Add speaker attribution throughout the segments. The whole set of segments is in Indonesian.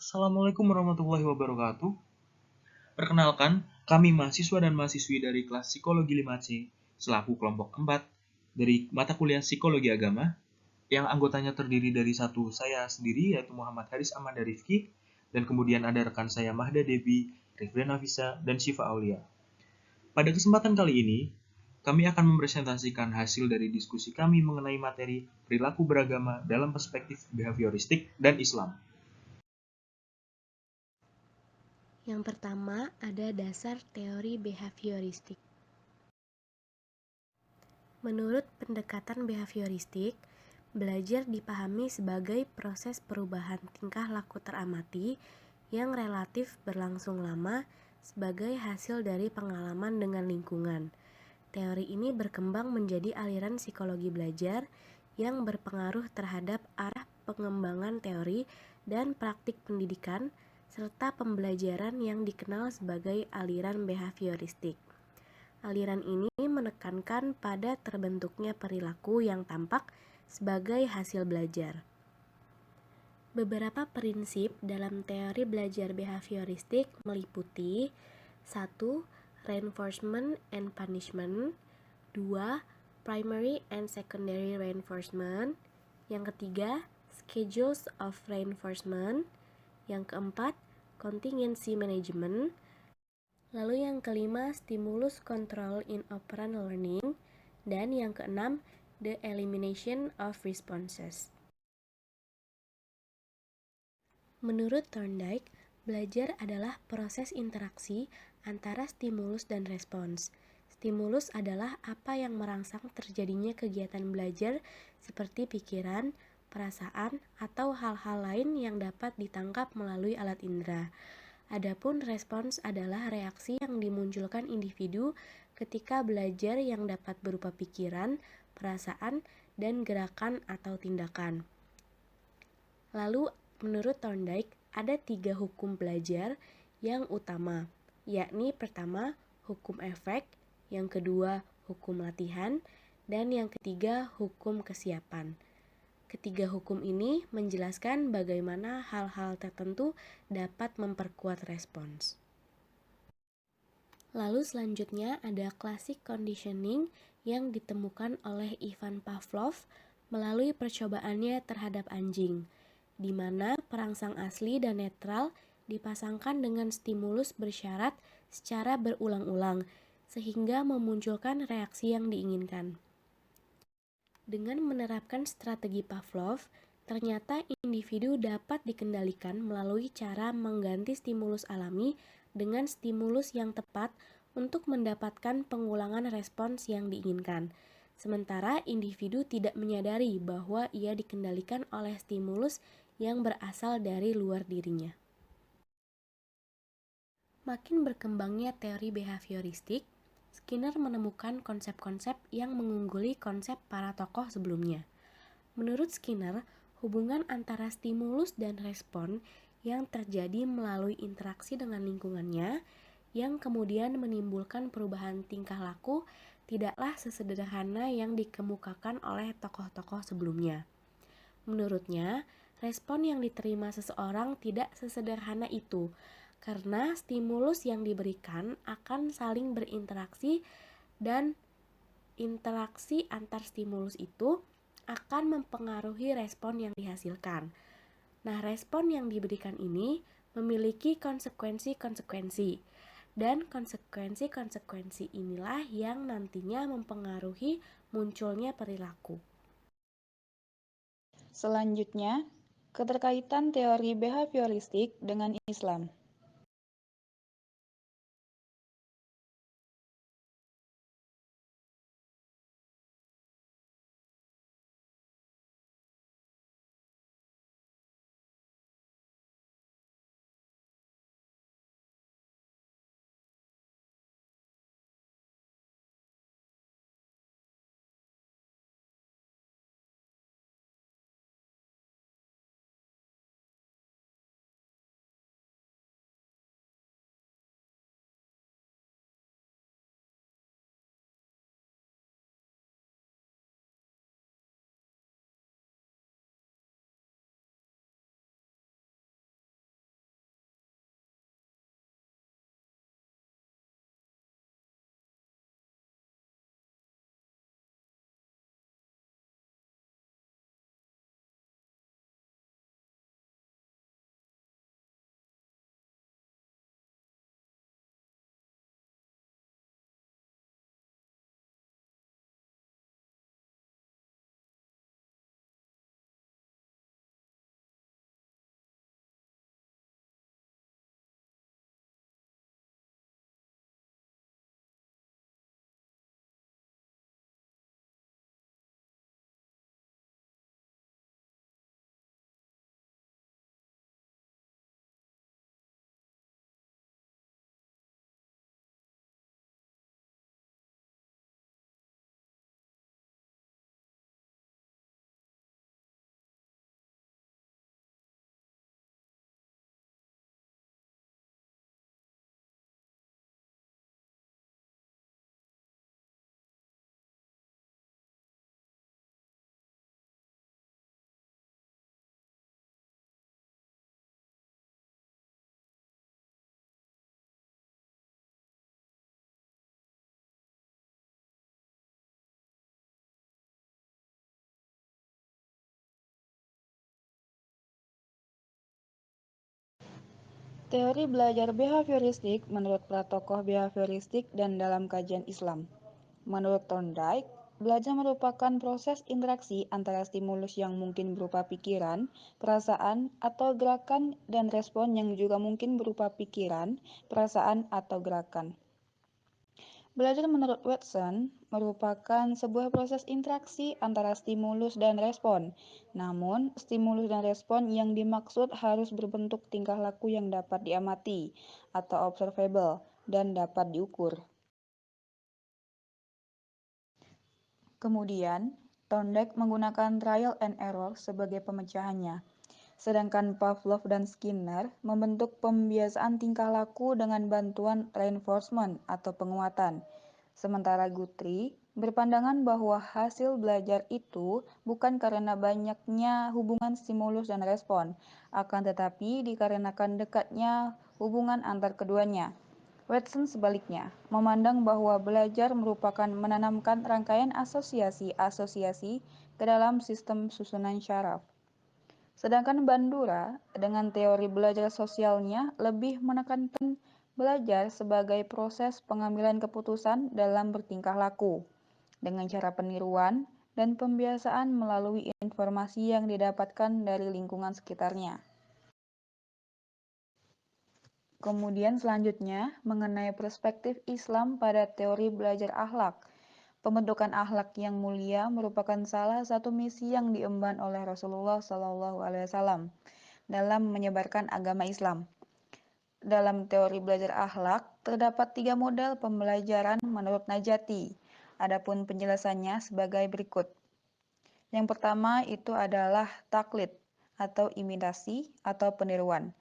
Speaker 1: Assalamualaikum warahmatullahi wabarakatuh. Perkenalkan, kami mahasiswa dan mahasiswi dari kelas Psikologi 5C selaku kelompok 4 dari mata kuliah Psikologi Agama yang anggotanya terdiri dari satu saya sendiri yaitu Muhammad Haris Amanda Rifki dan kemudian ada rekan saya Mahda Debi, Rifda Nafisa, dan Syifa Aulia. Pada kesempatan kali ini, kami akan mempresentasikan hasil dari diskusi kami mengenai materi perilaku beragama dalam perspektif behavioristik dan Islam.
Speaker 2: Yang pertama ada dasar teori behavioristik. Menurut pendekatan behavioristik, belajar dipahami sebagai proses perubahan tingkah laku teramati yang relatif berlangsung lama sebagai hasil dari pengalaman dengan lingkungan. Teori ini berkembang menjadi aliran psikologi belajar yang berpengaruh terhadap arah pengembangan teori dan praktik pendidikan serta pembelajaran yang dikenal sebagai aliran behavioristik. Aliran ini menekankan pada terbentuknya perilaku yang tampak sebagai hasil belajar. Beberapa prinsip dalam teori belajar behavioristik meliputi 1. Reinforcement and punishment. 2. Primary and secondary reinforcement. Yang ketiga, schedules of reinforcement. Yang keempat, contingency management. Lalu yang kelima, stimulus control in operant learning. Dan yang keenam, the elimination of responses. Menurut Thorndike, belajar adalah proses interaksi antara stimulus dan respons. Stimulus adalah apa yang merangsang terjadinya kegiatan belajar seperti pikiran, perasaan, atau hal-hal lain yang dapat ditangkap melalui alat indera. Adapun respons adalah reaksi yang dimunculkan individu ketika belajar yang dapat berupa pikiran, perasaan, dan gerakan atau tindakan. Lalu, menurut Thorndike, ada 3 hukum belajar yang utama, yakni pertama, hukum efek, yang kedua, hukum latihan, dan yang ketiga, hukum kesiapan. Ketiga hukum ini menjelaskan bagaimana hal-hal tertentu dapat memperkuat respons. Lalu selanjutnya ada classic conditioning yang ditemukan oleh Ivan Pavlov melalui percobaannya terhadap anjing, di mana perangsang asli dan netral dipasangkan dengan stimulus bersyarat secara berulang-ulang, sehingga memunculkan reaksi yang diinginkan. Dengan menerapkan strategi Pavlov, ternyata individu dapat dikendalikan melalui cara mengganti stimulus alami dengan stimulus yang tepat untuk mendapatkan pengulangan respons yang diinginkan. Sementara individu tidak menyadari bahwa ia dikendalikan oleh stimulus yang berasal dari luar dirinya. Makin berkembangnya teori behavioristik, Skinner menemukan konsep-konsep yang mengungguli konsep para tokoh sebelumnya. Menurut Skinner, hubungan antara stimulus dan respon yang terjadi melalui interaksi dengan lingkungannya yang kemudian menimbulkan perubahan tingkah laku tidaklah sesederhana yang dikemukakan oleh tokoh-tokoh sebelumnya. Menurutnya, respon yang diterima seseorang tidak sesederhana itu, karena stimulus yang diberikan akan saling berinteraksi dan interaksi antar stimulus itu akan mempengaruhi respon yang dihasilkan. Nah, respon yang diberikan ini memiliki konsekuensi-konsekuensi, dan konsekuensi-konsekuensi inilah yang nantinya mempengaruhi munculnya perilaku.
Speaker 3: Selanjutnya, keterkaitan teori behavioristik dengan Islam. Teori belajar behavioristik menurut para tokoh behavioristik dan dalam kajian Islam. Menurut Thorndike, belajar merupakan proses interaksi antara stimulus yang mungkin berupa pikiran, perasaan, atau gerakan dan respon yang juga mungkin berupa pikiran, perasaan, atau gerakan. Belajar menurut Watson merupakan sebuah proses interaksi antara stimulus dan respon. Namun, stimulus dan respon yang dimaksud harus berbentuk tingkah laku yang dapat diamati atau observable dan dapat diukur. Kemudian, Thorndike menggunakan trial and error sebagai pemecahannya. Sedangkan Pavlov dan Skinner membentuk pembiasaan tingkah laku dengan bantuan reinforcement atau penguatan. Sementara Guthrie berpandangan bahwa hasil belajar itu bukan karena banyaknya hubungan stimulus dan respon, akan tetapi dikarenakan dekatnya hubungan antar keduanya. Watson sebaliknya, memandang bahwa belajar merupakan menanamkan rangkaian asosiasi-asosiasi ke dalam sistem susunan syaraf. Sedangkan Bandura, dengan teori belajar sosialnya, lebih menekankan belajar sebagai proses pengambilan keputusan dalam bertingkah laku, dengan cara peniruan dan pembiasaan melalui informasi yang didapatkan dari lingkungan sekitarnya. Kemudian selanjutnya, mengenai perspektif Islam pada teori belajar akhlak. Pembentukan akhlak yang mulia merupakan salah satu misi yang diemban oleh Rasulullah SAW dalam menyebarkan agama Islam. Dalam teori belajar akhlak, terdapat 3 model pembelajaran menurut Najati. Adapun penjelasannya sebagai berikut. Yang pertama itu adalah taklid atau imitasi atau peniruan.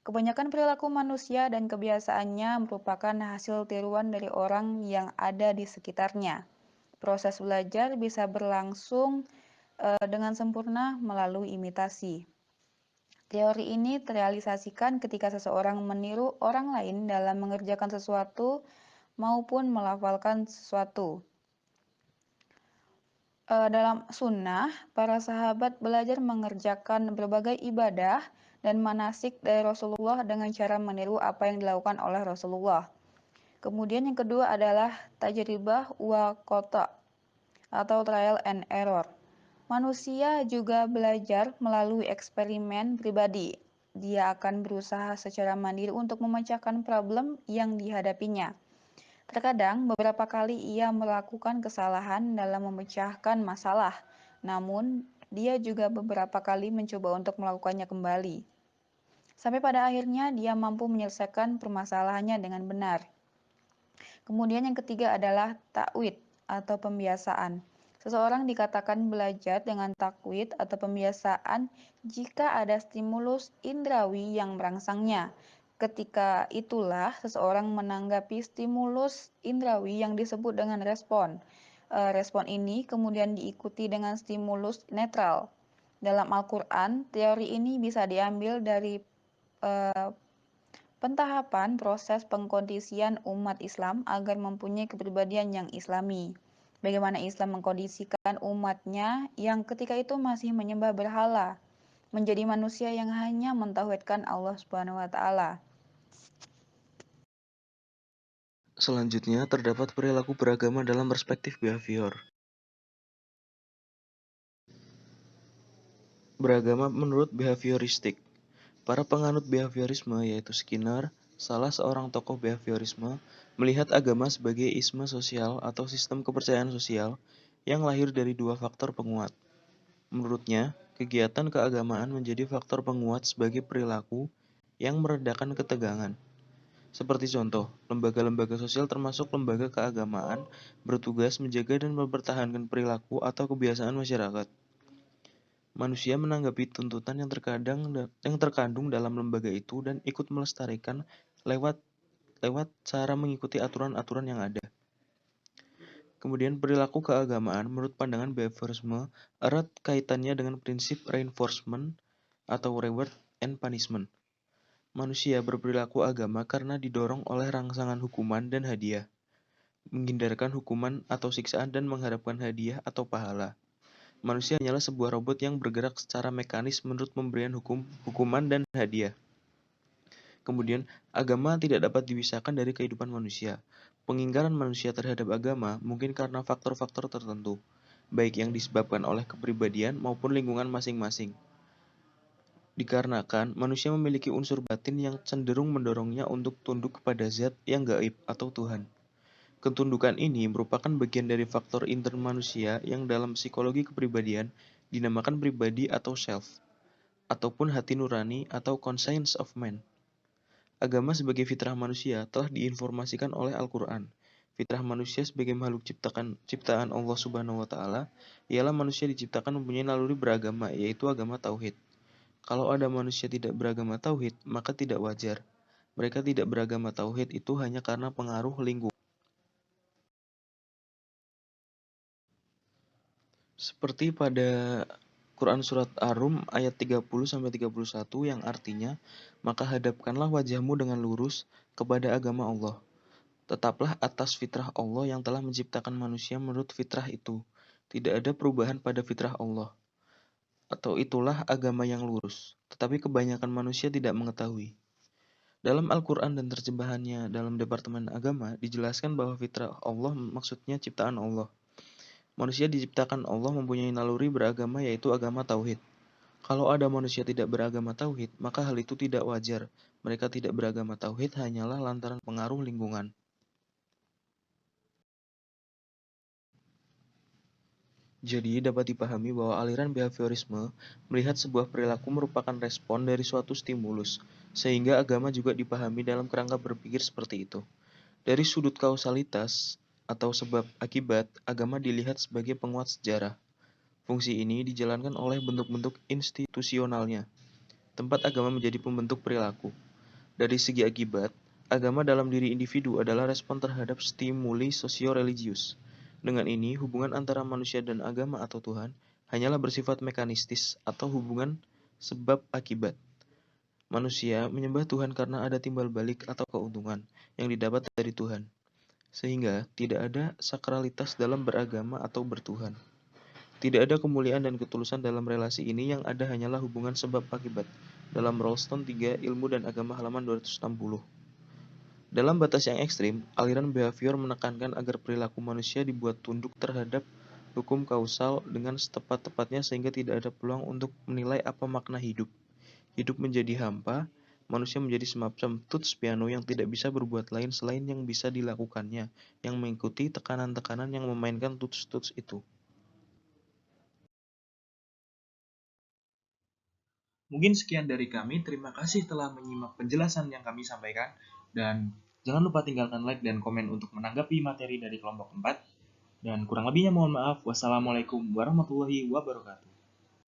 Speaker 3: Kebanyakan perilaku manusia dan kebiasaannya merupakan hasil tiruan dari orang yang ada di sekitarnya. Proses belajar bisa berlangsung dengan sempurna melalui imitasi. Teori ini terrealisasikan ketika seseorang meniru orang lain dalam mengerjakan sesuatu maupun melafalkan sesuatu. Dalam sunnah, para sahabat belajar mengerjakan berbagai ibadah dan manasik dari Rasulullah dengan cara meniru apa yang dilakukan oleh Rasulullah. Kemudian yang kedua adalah tajribah wa qata atau trial and error. Manusia juga belajar melalui eksperimen pribadi. Dia akan berusaha secara mandiri untuk memecahkan problem yang dihadapinya. Terkadang beberapa kali ia melakukan kesalahan dalam memecahkan masalah, namun dia juga beberapa kali mencoba untuk melakukannya kembali. Sampai pada akhirnya dia mampu menyelesaikan permasalahannya dengan benar. Kemudian yang ketiga adalah takwid atau pembiasaan. Seseorang dikatakan belajar dengan takwid atau pembiasaan jika ada stimulus indrawi yang merangsangnya. Ketika itulah seseorang menanggapi stimulus indrawi yang disebut dengan respon. Respon ini kemudian diikuti dengan stimulus netral. Dalam Al-Quran, teori ini bisa diambil dari pentahapan proses pengkondisian umat Islam agar mempunyai kepribadian yang islami. Bagaimana Islam mengkondisikan umatnya yang ketika itu masih menyembah berhala, menjadi manusia yang hanya mentauhidkan Allah Subhanahu wa taala.
Speaker 1: Selanjutnya, terdapat perilaku beragama dalam perspektif behavior. Beragama menurut behavioristik. Para penganut behaviorisme, yaitu Skinner, salah seorang tokoh behaviorisme, melihat agama sebagai isme sosial atau sistem kepercayaan sosial yang lahir dari 2 faktor penguat. Menurutnya, kegiatan keagamaan menjadi faktor penguat sebagai perilaku yang meredakan ketegangan. Seperti contoh, lembaga-lembaga sosial termasuk lembaga keagamaan bertugas menjaga dan mempertahankan perilaku atau kebiasaan masyarakat. Manusia menanggapi tuntutan yang terkandung dalam lembaga itu dan ikut melestarikan lewat cara mengikuti aturan-aturan yang ada. Kemudian perilaku keagamaan menurut pandangan behaviorisme erat kaitannya dengan prinsip reinforcement atau reward and punishment. Manusia berperilaku agama karena didorong oleh rangsangan hukuman dan hadiah, menghindarkan hukuman atau siksaan dan mengharapkan hadiah atau pahala. Manusia hanyalah sebuah robot yang bergerak secara mekanis menurut pemberian hukuman dan hadiah. Kemudian, agama tidak dapat dipisahkan dari kehidupan manusia. Pengingkaran manusia terhadap agama mungkin karena faktor-faktor tertentu, baik yang disebabkan oleh kepribadian maupun lingkungan masing-masing. Dikarenakan manusia memiliki unsur batin yang cenderung mendorongnya untuk tunduk kepada zat yang gaib atau Tuhan. Ketundukan ini merupakan bagian dari faktor intermanusia yang dalam psikologi kepribadian dinamakan pribadi atau self, ataupun hati nurani atau conscience of man. Agama sebagai fitrah manusia telah diinformasikan oleh Al-Quran. Fitrah manusia sebagai makhluk ciptaan Allah Subhanahu wa Ta'ala ialah manusia diciptakan mempunyai naluri beragama, yaitu agama tauhid. Kalau ada manusia tidak beragama tauhid, maka tidak wajar. Mereka tidak beragama tauhid itu hanya karena pengaruh lingkungan. Seperti pada Quran Surat Ar-Rum ayat 30-31 yang artinya, maka hadapkanlah wajahmu dengan lurus kepada agama Allah. Tetaplah atas fitrah Allah yang telah menciptakan manusia menurut fitrah itu. Tidak ada perubahan pada fitrah Allah. Atau itulah agama yang lurus. Tetapi kebanyakan manusia tidak mengetahui. Dalam Al-Quran dan terjemahannya dalam Departemen Agama, dijelaskan bahwa fitrah Allah maksudnya ciptaan Allah. Manusia diciptakan Allah mempunyai naluri beragama yaitu agama tauhid. Kalau ada manusia tidak beragama tauhid, maka hal itu tidak wajar. Mereka tidak beragama tauhid hanyalah lantaran pengaruh lingkungan. Jadi, dapat dipahami bahwa aliran behaviorisme melihat sebuah perilaku merupakan respon dari suatu stimulus, sehingga agama juga dipahami dalam kerangka berpikir seperti itu. Dari sudut kausalitas atau sebab akibat, agama dilihat sebagai penguat sejarah. Fungsi ini dijalankan oleh bentuk-bentuk institusionalnya. Tempat agama menjadi pembentuk perilaku. Dari segi akibat, agama dalam diri individu adalah respon terhadap stimuli sosio-religius. Dengan ini, hubungan antara manusia dan agama atau Tuhan hanyalah bersifat mekanistis atau hubungan sebab akibat. Manusia menyembah Tuhan karena ada timbal balik atau keuntungan yang didapat dari Tuhan. Sehingga tidak ada sakralitas dalam beragama atau bertuhan. Tidak ada kemuliaan dan ketulusan dalam relasi ini, yang ada hanyalah hubungan sebab akibat. Dalam Ralston 3, Ilmu dan Agama halaman 260. Dalam batas yang ekstrim, aliran behavior menekankan agar perilaku manusia dibuat tunduk terhadap hukum kausal dengan setepat-tepatnya sehingga tidak ada peluang untuk menilai apa makna hidup. Hidup menjadi hampa, manusia menjadi semacam tuts piano yang tidak bisa berbuat lain selain yang bisa dilakukannya, yang mengikuti tekanan-tekanan yang memainkan tuts-tuts itu.
Speaker 4: Mungkin sekian dari kami. Terima kasih telah menyimak penjelasan yang kami sampaikan. Dan jangan lupa tinggalkan like dan komen untuk menanggapi materi dari kelompok 4. Dan kurang lebihnya mohon maaf. Wassalamualaikum warahmatullahi wabarakatuh.